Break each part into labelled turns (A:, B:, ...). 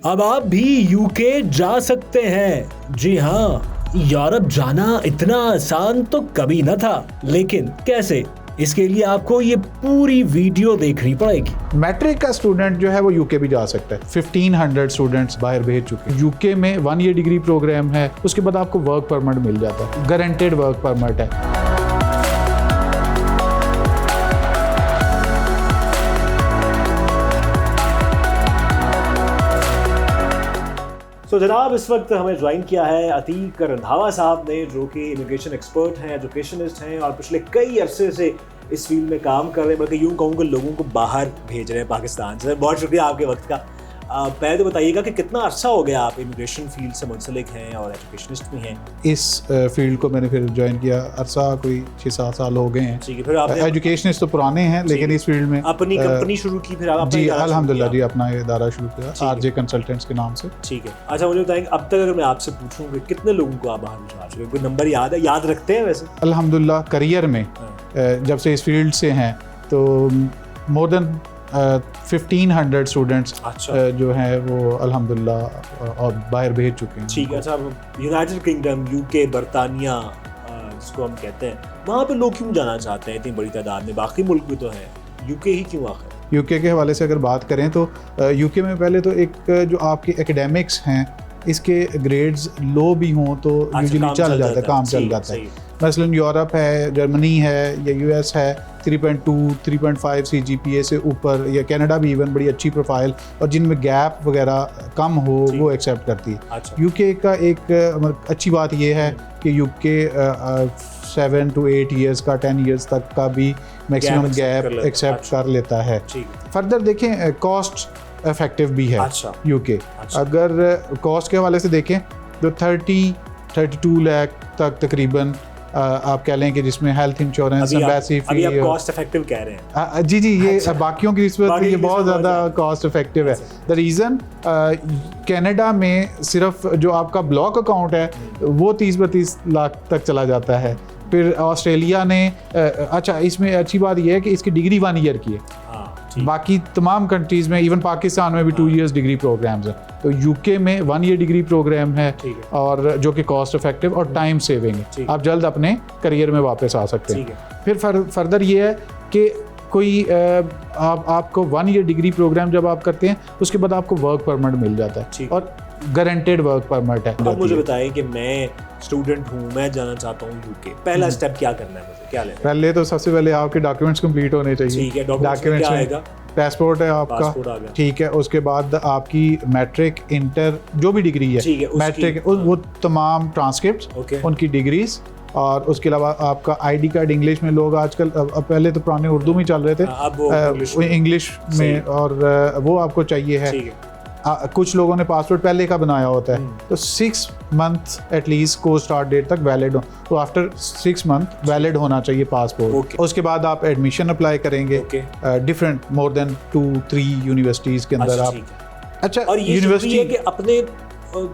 A: अब आप भी यूके जा सकते हैं। जी हाँ, यूरोप जाना इतना आसान तो कभी न था, लेकिन कैसे? इसके लिए आपको ये पूरी वीडियो देखनी पड़ेगी।
B: मैट्रिक का स्टूडेंट जो है वो यूके भी जा सकता है। 1500 स्टूडेंट्स बाहर भेज चुके हैं। यूके में 1 ईयर डिग्री प्रोग्राम है, उसके बाद आपको वर्क परमिट मिल जाता है, गारंटेड वर्क परमिट है।
A: तो जनाब, इस वक्त हमें ज्वाइन किया है अतीक रंधावा साहब ने, जो कि इमिग्रेशन एक्सपर्ट हैं, एजुकेशनिस्ट हैं और पिछले कई अरसे से इस फील्ड में काम कर रहे हैं, बल्कि यूँ कहूँगा लोगों को बाहर भेज रहे हैं पाकिस्तान से। बहुत शुक्रिया आपके वक्त का। पहले तो बताइएगा कि कितना अरसा हो गया आप इमिग्रेशन फील्ड से मुंसलिक हैं और एजुकेशनिस्ट भी हैं?
B: इस फील्ड को मैंने फिर ज्वाइन किया, अरसा कोई 6-7 साल हो गए हैं।
A: ठीक है, फिर आप
B: एजुकेशनिस्ट तो पुराने हैं, लेकिन इस फील्ड में
A: अपनी कंपनी शुरू की, फिर आप
B: जी अल्हम्दुलिल्लाह जी अपना इदारा शुरू किया आरजे कंसल्टेंट्स के नाम से।
A: ठीक है, अच्छा मुझे बताएंगे, अब तक अगर मैं आपसे पूछूँ कि कितने लोगों को आप बाहर भिजवा चुके हैं, कोई नंबर याद है? याद रखते हैं वैसे?
B: अल्हम्दुलिल्लाह करियर में जब से इस फील्ड से हैं तो मोर देन 1500 स्टूडेंट्स जो हैं वो अल्हम्दुलिल्लाह और बाहर भेज चुके हैं।
A: ठीक है, अच्छा यूनाइटेड किंगडम, यूके, बरतानिया जिसको हम कहते हैं, वहाँ पे लोग क्यों जाना चाहते हैं इतनी बड़ी तादाद में? बाकी मुल्क भी तो हैं, यूके ही क्यों आखिर?
B: यूके के हवाले से अगर बात करें तो यूके में पहले तो एक जो आपके एकेडमिक्स हैं इसके ग्रेड्स लो भी हों तो यूजुअली चल जाता है, काम चल जाता है। मसलन यूरोप है, जर्मनी है या यूएस है, 3.2, 3.5 CGPA से ऊपर, या कनाडा भी इवन बड़ी अच्छी प्रोफाइल और जिनमें गैप वगैरह कम हो वो एक्सेप्ट करती है।
A: अच्छा।
B: यूके का एक अच्छी बात ये है कि यूके 7 to 8 ईयर्स का, 10 ईयर्स तक का भी मैक्सिमम गैप एक्सेप्ट कर लेता है। फर्दर देखें, कॉस्ट इफेक्टिव भी है।
A: अच्छा।
B: यूके अगर कॉस्ट के हवाले से देखें तो 32 लाख तक तकरीबन आप कह लें कि जिसमें हेल्थ इंश्योरेंस, एम्बेसी फी,
A: आप कॉस्ट इफेक्टिव कह रहे हैं।
B: जी ये बाकियों की निस्बत ये बहुत ज़्यादा कॉस्ट इफेक्टिव है। द रीज़न कनाडा में सिर्फ जो आपका ब्लॉक अकाउंट है वो 30-32 लाख तक चला जाता है। फिर ऑस्ट्रेलिया ने अच्छा, इसमें अच्छी बात यह है कि इसकी डिग्री 1 ईयर की है। बाकी तमाम कंट्रीज़ में, इवन पाकिस्तान में भी 2 इयर्स डिग्री प्रोग्राम्स हैं। तो यूके में 1 ईयर डिग्री प्रोग्राम है और जो कि कॉस्ट इफेक्टिव और टाइम सेविंग है। आप जल्द अपने करियर में वापस आ सकते हैं। फिर फर्दर ये है कि कोई आपको 1 ईयर डिग्री प्रोग्राम जब आप करते हैं उसके बाद आपको वर्क परमिट मिल जाता है और गारंटेड वर्क परमिट है।
A: अब मुझे बताएं कि मैं स्टूडेंट हूँ, मैं जाना चाहता हूँ यूके, पहला स्टेप क्या करना है मुझे, क्या लेना है?
B: पहले तो सबसे पहले आपके डॉक्यूमेंट्स कंप्लीट होने चाहिए।
A: ठीक है, डॉक्यूमेंट्स क्या आएगा?
B: पासपोर्ट है आपका, ठीक है। उसके बाद आपकी मैट्रिक, इंटर, जो भी डिग्री है मैट्रिक, वो तमाम ट्रांसक्रिप्ट, उनकी डिग्रीज, और उसके अलावा आपका आईडी कार्ड। इंग्लिश में लोग आजकल, पहले तो पुराने उर्दू में चल रहे थे, अब इंग्लिश में, और वो आपको चाहिए है। कुछ लोगों ने पासपोर्ट पहले का बनाया होता है, तो 6 मंथ एटलीस्ट को स्टार्ट डेट तक वैलिड हो, तो आफ्टर 6 मंथ वैलिड होना चाहिए पासपोर्ट। उसके बाद आप एडमिशन अप्लाई करेंगे डिफरेंट मोर देन 2-3 यूनिवर्सिटीज़ के अंदर आप। अच्छा,
A: और ये यूनिवर्सिटी है कि अपने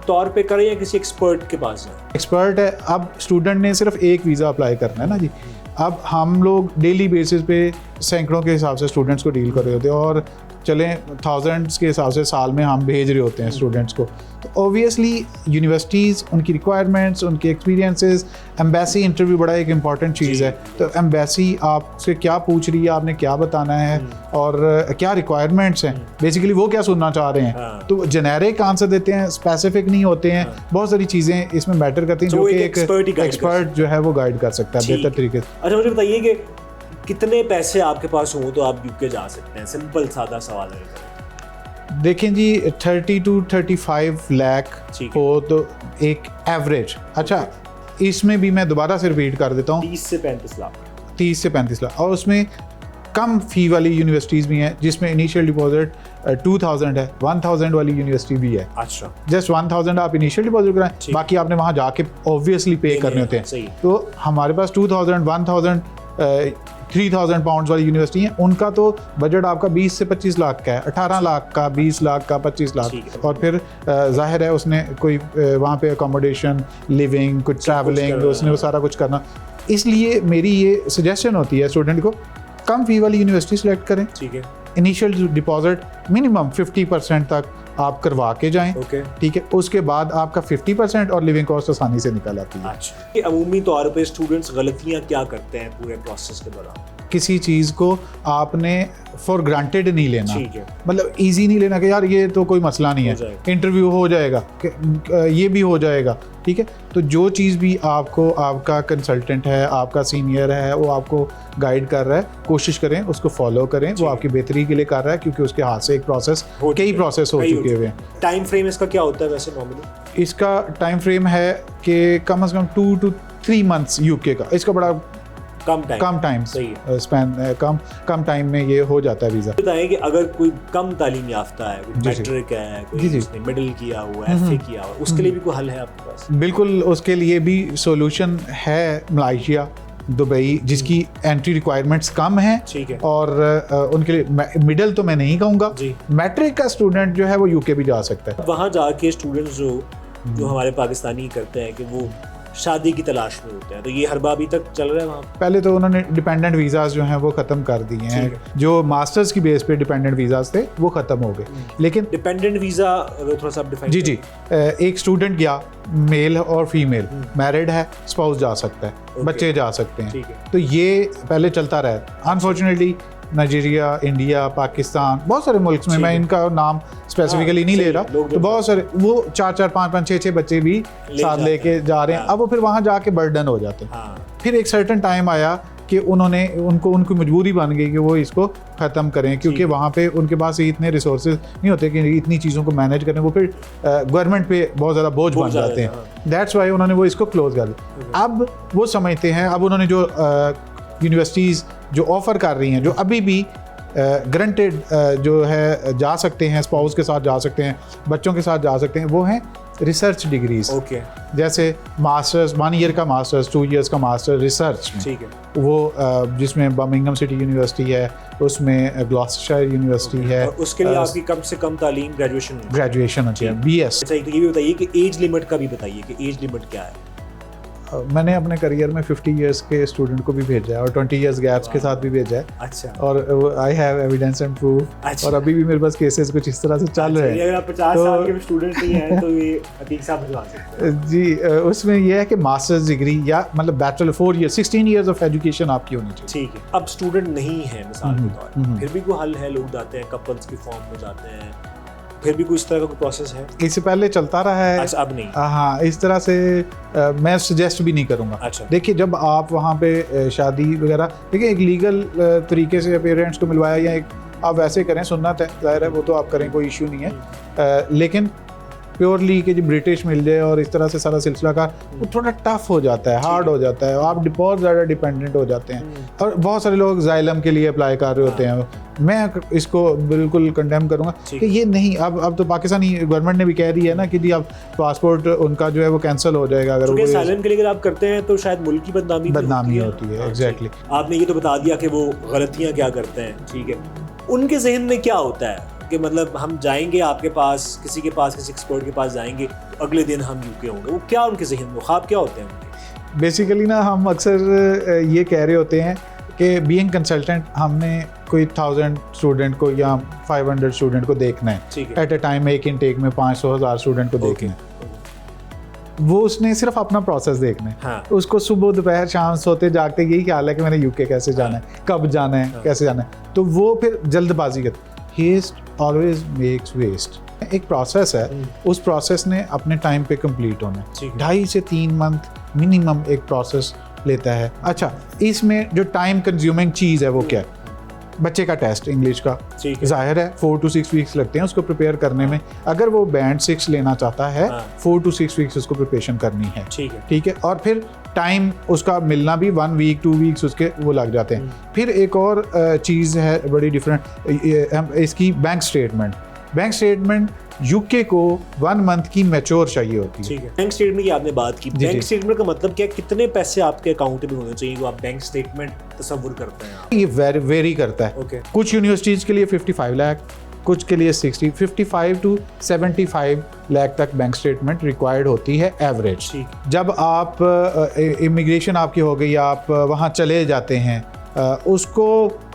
A: तौर पे करें या किसी एक्सपर्ट के पास जाए?
B: एक्सपर्ट है। अब स्टूडेंट ने सिर्फ एक वीज़ा अप्लाई करना है ना जी। अब हम लोग डेली बेसिस पे सैकड़ों के हिसाब से स्टूडेंट्स को डील कर रहे होते हैं, और चलें थाउजेंड्स के हिसाब से साल में हम भेज रहे होते हैं स्टूडेंट्स को। तो ऑब्वियसली यूनिवर्सिटीज़, उनकी रिक्वायरमेंट्स, उनके एक्सपीरियंसेस, एम्बेसी इंटरव्यू बड़ा एक इंपॉर्टेंट चीज़ है। तो एम्बेसी आपसे क्या पूछ रही है, आपने क्या बताना है और क्या रिक्वायरमेंट्स हैं, बेसिकली वो क्या सुनना चाह रहे हैं। तो जेनेरिक आंसर देते हैं, स्पेसिफिक नहीं होते हैं। बहुत सारी चीज़ें इसमें मैटर करती हैं जो कि एक एक्सपर्ट जो है वो गाइड कर सकता है बेहतर तरीके से।
A: अच्छा, मुझे बताइए कि कितने पैसे आपके पास हों तो आप यूके जा सकते हैं? सिंपल सादा सवाल है।
B: देखें जी, 30 to 35 लाख हो तो एक एवरेज। अच्छा, इसमें भी मैं दोबारा से रिपीट कर देता हूँ,
A: 30 से 35 लाख।
B: 30 से 35 लाख। और उसमें कम फी वाली यूनिवर्सिटीज़ भी हैं जिसमें इनिशियल डिपॉजिट 2000 है, 1000 वाली यूनिवर्सिटी भी है।
A: अच्छा,
B: जस्ट 1000 आप इनिशियल डिपॉजिट कराएं, बाकी आपने वहाँ जाके ऑब्वियसली पे करने होते हैं। तो हमारे पास 2000, 1000, 3000 पाउंड्स वाली यूनिवर्सिटी है, उनका तो बजट आपका 20 से 25 लाख का है, 18 लाख का, 20 लाख का, 25 लाख। और फिर जाहिर है उसने कोई वहाँ पे अकोमोडेशन, लिविंग, कुछ ट्रैवलिंग, उसने वो सारा कुछ करना। इसलिए मेरी ये सजेशन होती है स्टूडेंट को, कम फी वाली यूनिवर्सिटी सेलेक्ट करें।
A: ठीक है।
B: इनिशियल डिपॉजिट मिनिमम 50% तक आप करवा के जाएं, ठीक है। उसके बाद आपका 50% और लिविंग कॉस्ट आसानी से निकल आती है।
A: अच्छा, कि अमूमी तौर पे स्टूडेंट्स गलतियां क्या करते हैं पूरे प्रोसेस के दौरान?
B: किसी चीज़ को आपने फॉर ग्रांटेड नहीं लेना,
A: ठीक है,
B: मतलब इजी नहीं लेना कि यार ये तो कोई मसला नहीं है, इंटरव्यू हो जाएगा, ये भी हो जाएगा, ठीक है। तो जो चीज़ भी आपको आपका कंसल्टेंट है, आपका सीनियर है, वो आपको गाइड कर रहा है, कोशिश करें उसको फॉलो करें, वो आपकी बेहतरी के लिए कर रहा है, क्योंकि उसके हाथ से एक प्रोसेस, कई प्रोसेस हो चुके हुए हैं।
A: टाइम फ्रेम इसका क्या होता है वैसे नॉर्मली?
B: इसका टाइम फ्रेम है कि कम से कम 2 to 3 मंथ्स यूके का, इसका बड़ा कम टाइम स्पैन, कम टाइम में ये हो जाता है वीज़ा।
A: बताएं कि अगर कोई कम तालीम याफ्ता है, मैट्रिक है, कोई जिसने मिडिल किया हुआ है, एफए किया हुआ है, उसके लिए भी कोई हल है आपके पास?
B: बिल्कुल, उसके लिए भी सॉल्यूशन है। मलाइशिया, दुबई, जिसकी एंट्री रिक्वायरमेंट्स कम है,
A: ठीक है,
B: और उनके लिए मिडिल तो मैं नहीं कहूँगा, मैट्रिक का स्टूडेंट जो है वो यूके भी जा सकता है।
A: वहाँ जाके स्टूडेंट्स जो हमारे पाकिस्तानी करते हैं कि वो शादी की तलाश में होते हैं, तो ये हर बार अभी तक चल रहा है वहाँ?
B: पहले तो उन्होंने डिपेंडेंट वीज़ाज जो हैं वो ख़त्म कर दिए हैं, जो मास्टर्स की बेस पे डिपेंडेंट वीज़ाज थे वो ख़त्म हो गए। लेकिन
A: डिपेंडेंट वीज़ा थोड़ा सा डिफाइन?
B: जी, एक स्टूडेंट गया, मेल और फीमेल, मैरिड है, स्पाउस जा सकता है, बच्चे जा सकते हैं, तो ये पहले चलता रहा। अनफॉर्चुनेटली नाइजीरिया, इंडिया, पाकिस्तान, बहुत सारे मुल्क में, मैं इनका नाम स्पेसिफिकली नहीं ले रहा, तो बहुत सारे वो 4-4, 5-5, 6-6 बच्चे भी साथ लेके जा रहे हैं। अब वो फिर वहाँ जाके बर्डन हो जाते हैं। फिर एक सर्टेन टाइम आया कि उनकी मजबूरी बन गई कि वो इसको ख़त्म करें, क्योंकि वहाँ पे उनके पास इतने रिसोर्सेज नहीं होते कि इतनी चीज़ों को मैनेज करें, वो फिर गवर्नमेंट पे बहुत ज़्यादा बोझ बन जाते हैं। दैट्स वाई उन्होंने वो इसको क्लोज कर दिया। अब वो समझते हैं, अब उन्होंने जो यूनिवर्सिटीज़ जो ऑफ़र कर रही हैं, जो अभी भी ग्रंटेड जो है जा सकते हैं, स्पाउस के साथ जा सकते हैं, बच्चों के साथ जा सकते हैं, वो हैं रिसर्च डिग्रीज। जैसे मास्टर्स, 1 ईयर का मास्टर्स, 2 इयर्स का मास्टर रिसर्च में, ठीक है, वो जिसमें बर्मिंघम सिटी यूनिवर्सिटी है, उसमें ग्लॉस्टरशायर यूनिवर्सिटी है।
A: उसके लिए आपकी कम से कम तालीम
B: ग्रेजुएशन होती है, BS।
A: अच्छा, तो ये भी बताइए कि एज लिमिट का भी बताइए कि एज लिमिट क्या है?
B: मैंने अपने करियर में 50 इयर्स के स्टूडेंट को भी भेजा है और 20 इयर्स गैप्स के साथ भी भेजा है।
A: अच्छा।
B: और I have evidence and proof. अच्छा। और अभी भी मेरे पास केसेस कुछ इस तरह से चल रहे हैं।
A: अगर आप 50 साल के स्टूडेंट नहीं हैं तो ये अतीक साहब भिजवा सकते हैं।
B: जी, उसमें ये है कि मास्टर्स डिग्री या मतलब bachelor 4 year 16 years of education आपकी होनी चाहिए।
A: ठीक है। अब स्टूडेंट नहीं है मिसाल के तौर पर, फिर भी कोई हल है? लोग जाते हैं, कपल्स की फॉर्म में जाते हैं, फिर भी कोई इस तरह का कोई प्रोसेस है?
B: इससे पहले चलता रहा है।
A: अच्छा, अब नहीं?
B: हाँ, इस तरह से मैं सजेस्ट भी नहीं करूँगा।
A: अच्छा।
B: देखिए, जब आप वहाँ पे शादी वगैरह, देखिए एक लीगल तरीके से पेरेंट्स को मिलवाया, या एक आप वैसे करें, सुन्नत है, जाहिर है, वो तो आप करें, कोई इशू नहीं है। लेकिन प्योरली कि जो ब्रिटिश मिल जाए और इस तरह से सारा सिलसिला का, वो थोड़ा टफ हो जाता है, हार्ड हो जाता है, आप बहुत ज़्यादा डिपेंडेंट हो जाते हैं। और बहुत सारे लोग ज़ाइलम के लिए अप्लाई कर रहे होते हैं। मैं इसको बिल्कुल कंडेम करूंगा कि ये नहीं, अब तो पाकिस्तानी गवर्नमेंट ने भी कह दी है ना कि जी अब पासपोर्ट उनका जो है वो कैंसिल हो जाएगा अगर वो
A: असाइलम के लिए अगर आप करते हैं, तो शायद मुल्क की बदनामी
B: होती है। एग्जैक्टली।
A: आपने ये तो बता दिया कि वो गलतियाँ क्या करते हैं, ठीक है। उनके जहन में क्या होता है कि मतलब हम जाएंगे आपके पास, किसी एक्सपर्ट के पास जाएंगे, तो अगले दिन हम यूके होंगे, वो क्या उनके जहन में ख्वाब क्या होते हैं उनके?
B: बेसिकली ना, हम अक्सर ये कह रहे होते हैं कि बीइंग कंसल्टेंट हमने कोई 1000 स्टूडेंट को या 500 स्टूडेंट को देखना है एट ए टाइम, एक इनटेक में 500,000 स्टूडेंट को देखना है। वो उसने सिर्फ अपना प्रोसेस देखना है।
A: हाँ।
B: उसको सुबह दोपहर शाम सोते जागते यही ख्याल है कि मैंने यूके कैसे जाना है, कब जाना है, कैसे जाना है, तो वो फिर जल्दबाजी करते। Haste always makes waste. एक प्रोसेस है, उस प्रोसेस ने अपने टाइम पे कंप्लीट होना है। 2.5 से 3 मंथ मिनिमम एक प्रोसेस लेता है। अच्छा, इसमें जो टाइम कंज्यूमिंग चीज़ है वो क्या है? बच्चे का टेस्ट इंग्लिश का, जाहिर है 4 to 6 वीक्स लगते हैं उसको प्रिपेयर करने में। अगर वो बैंड 6 लेना चाहता है, 4 to 6 वीक्स उसको प्रिपरेशन करनी है। ठीक है। और फिर टाइम उसका मिलना भी 1 वीक 2 वीक्स उसके वो लग जाते हैं। फिर एक और चीज़ है बड़ी डिफरेंट, इसकी बैंक स्टेटमेंट यूके को 1 मंथ की मैच्योर चाहिए होती है।
A: ठीक है। बैंक स्टेटमेंट की आपने बात की, बैंक स्टेटमेंट का मतलब क्या, कितने पैसे आपके अकाउंट में होने चाहिए जो आप बैंक स्टेटमेंट तस्वुर करते हैं?
B: ये वेरी करता है। कुछ यूनिवर्सिटीज़ के लिए 55 लाख, कुछ के लिए 60, 55 to 75 लाख तक बैंक स्टेटमेंट रिक्वायर्ड होती है एवरेज। जब आप इमिग्रेशन आपकी हो गई, आप वहाँ चले जाते हैं, उसको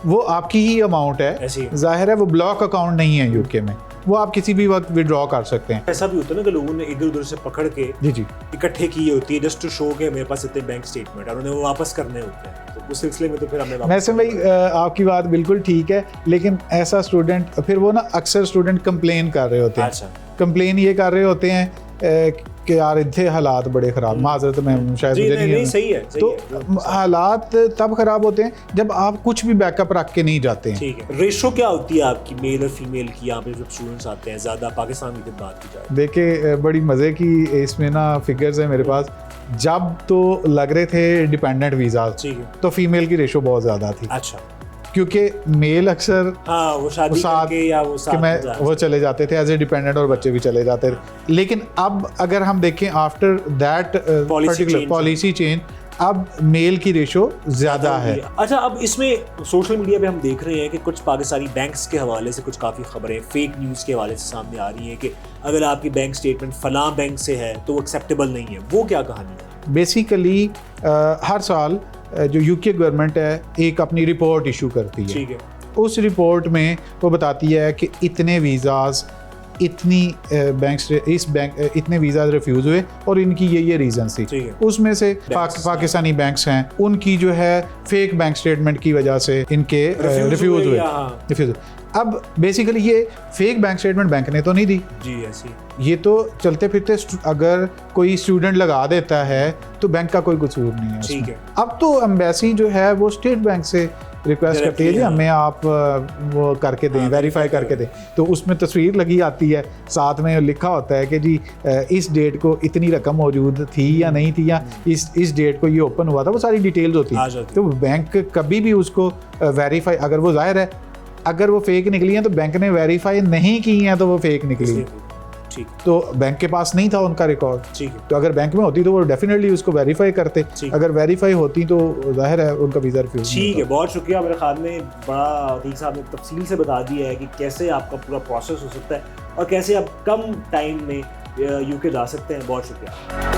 B: वो आपकी ही अमाउंट है,
A: ऐसी है।
B: जाहिर है वो ब्लॉक अकाउंट नहीं है यूके में, वो आप किसी भी वक्त विड्रॉ कर सकते हैं।
A: ऐसा भी होता है ना कि लोगों ने इधर उधर से पकड़ के
B: जी
A: इकट्ठे की होती है जस्ट टू शो के मेरे पास इतने बैंक स्टेटमेंट और उन्हें वो वापस करने होते हैं, तो उस सिलसिले में तो फिर हमें
B: वैसे भाई आपकी बात बिल्कुल ठीक है, लेकिन ऐसा स्टूडेंट फिर वो ना अक्सर स्टूडेंट कंप्लेन कर रहे होते हैं।
A: अच्छा।
B: कंप्लेन ये कर रहे होते हैं कि यार इतने हालात बड़े ख़राब, माजरत में शायद मुझे नहीं
A: सही है,
B: तो हालात तब ख़राब होते हैं जब आप कुछ भी बैकअप रख के नहीं जाते हैं।
A: ठीक है। रेशो क्या होती है आपकी मेल और फीमेल की यहाँ पे जब स्टूडेंट्स आते हैं, ज़्यादा पाकिस्तान की बात की जाए?
B: देखिए बड़ी मज़े की इसमें ना फिगर्स है मेरे पास। जब तो लग रहे थे डिपेंडेंट वीज़ा,
A: ठीक है,
B: तो फीमेल की रेशो बहुत ज़्यादा थी।
A: अच्छा।
B: क्योंकि मेल अक्सर
A: हाँ वो शादी करके या वो साथ में जा
B: वो चले जाते थे एज ए डिपेंडेंट और बच्चे भी चले जाते थे। लेकिन अब अगर हम देखें after that particular policy change, अब मेल की रेशो ज़्यादा है।
A: अच्छा, अब इसमें सोशल मीडिया पे हम देख रहे हैं कि कुछ पाकिस्तानी बैंक्स के हवाले से कुछ काफ़ी खबरें फेक न्यूज़ के हवाले से सामने आ रही हैं कि अगर आपकी बैंक स्टेटमेंट फलां बैंक से है तो वो एक्सेप्टेबल नहीं है। वो क्या कहानी है?
B: बेसिकली हर साल जो यूके गवर्नमेंट है एक अपनी रिपोर्ट इशू करती है।
A: ठीक है।
B: उस रिपोर्ट में वो बताती है कि इतने वीज़ाज़, इतनी इतने वीज़ा रिफ्यूज़ हुए और इनकी ये रीज़न थी। उसमें से पाकिस्तानी बैंक्स हैं, उनकी जो है फेक बैंक स्टेटमेंट की वजह से इनके रिफ्यूज़ हुए। अब बेसिकली ये फेक बैंक स्टेटमेंट बैंक ने तो नहीं दी
A: जी, ऐसी
B: ये तो चलते फिरते अगर कोई स्टूडेंट लगा देता है तो बैंक का कोई कसूर नहीं है।
A: ठीक है।
B: अब तो एम्बेसी जो है वो स्टेट बैंक से रिक्वेस्ट करती है जी हमें आप वो करके दें, वेरीफाई करके दें। तो उसमें तस्वीर लगी आती है, साथ में लिखा होता है कि जी इस डेट को इतनी रकम मौजूद थी या नहीं थी, या इस डेट को ये ओपन हुआ था, वो सारी डिटेल्स होती हैं। तो बैंक कभी भी उसको वेरीफाई, अगर वो जाहिर है अगर वो फेक निकली हैं तो बैंक ने वेरीफाई नहीं की हैं तो वो फेक निकली।
A: ठीक।
B: तो बैंक के पास नहीं था उनका रिकॉर्ड।
A: ठीक है।
B: तो अगर बैंक में होती तो वो डेफिनेटली उसको वेरीफाई करते, अगर वेरीफाई होती तो जाहिर है उनका वीज़ा रिफ्यूज।
A: ठीक है, बहुत शुक्रिया। मेरे ख्याल में बड़ा अतीक साहब ने तफसील से बता दिया है कि कैसे आपका पूरा प्रोसेस हो सकता है और कैसे आप कम टाइम में यूके जा सकते हैं। बहुत शुक्रिया।